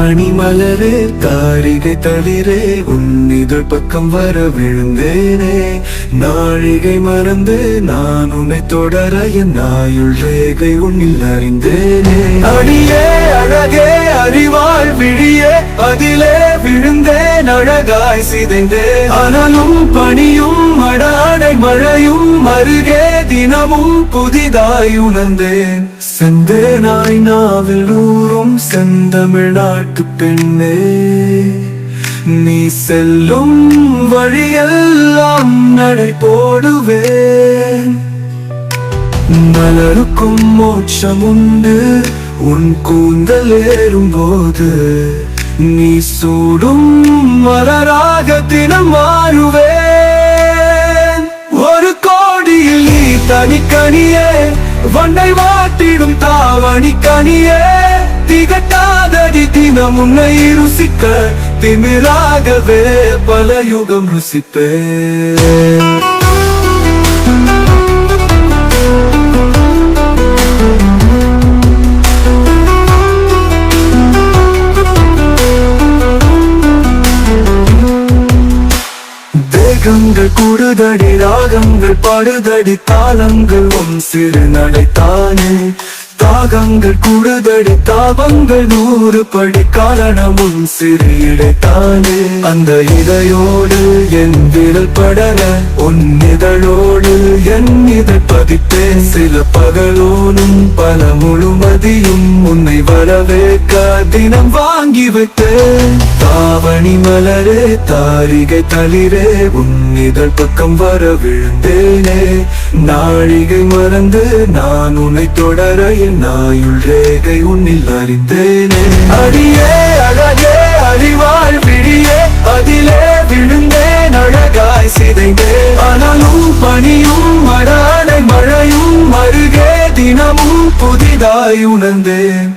தாவணி மலரே தாரிகை தளிரே உன் இதழ் பக்கம் வர விழுந்தேனே. நாழிகை மறந்து நான் உன்னை தொடர என் நாயுள் ரேகை உன்னில் அறிந்தேனே. அடியே அழகே அறிவாள் விழியே அதிலே விழுந்தேன் அழகாய் சிதைந்தேன். அனலும் பனியும் அடாடை மழையும் அருகே தினமும் புதிதாய் உணர்ந்தேன். செந்தேனாய் நாவில் ஊறும் செந்தமிழ்நாட்டு பெண்ணே, நீ செல்லும் வழியெல்லாம் நடை போடுவேன். மலருக்கும் மோட்சம் உண்டு உன் கூந்தல் ஏறும் போது, நீ சூடும் மலராக தினம் மாறுவேன். ஒரு கோடியில் நீ தனிக்கனியே வண்டை வாட்டிடும் தாவணி கனியே. திகட்டாதடி தினம் உன்னை ருசிக்க திமிராகவே பல யுகம் ருசிப்பேன். தேகங்கள் கூடுதடி ராகங்கள் பாடுதடி தாளங்கள் உன் சிறு நடைத்தானே. தாகங்கள் கூடுதடி தாபங்கள் 100 படி காரணமும் சிறு இடைத்தானே. அந்த இதையோடு என் விரல் படர உன் இதழோடு என் இதழ் பதித்தேன். சில பகலோனும் பல முழுமதியும் உன்னை வரவேற்க தினம் வாங்கி வைத்தேன். தாவணி மலரே தாரிகை தளிரே உன் இதழ் பக்கம் வர விழுந்தேனே. நாழிகை மறந்து நான் உன்னை தொடர என் நாயுள் ரேகை உன்னில் அறிந்தேனே. அடியே அழகே அறிவாள் விழியே அதிலே விழுந்தேன் அழகாய் சிதைந்தேன். அனலும் பனியும் அடாடை மழையும் அருகே தினமும் புதிதாய் உணர்ந்தேன்.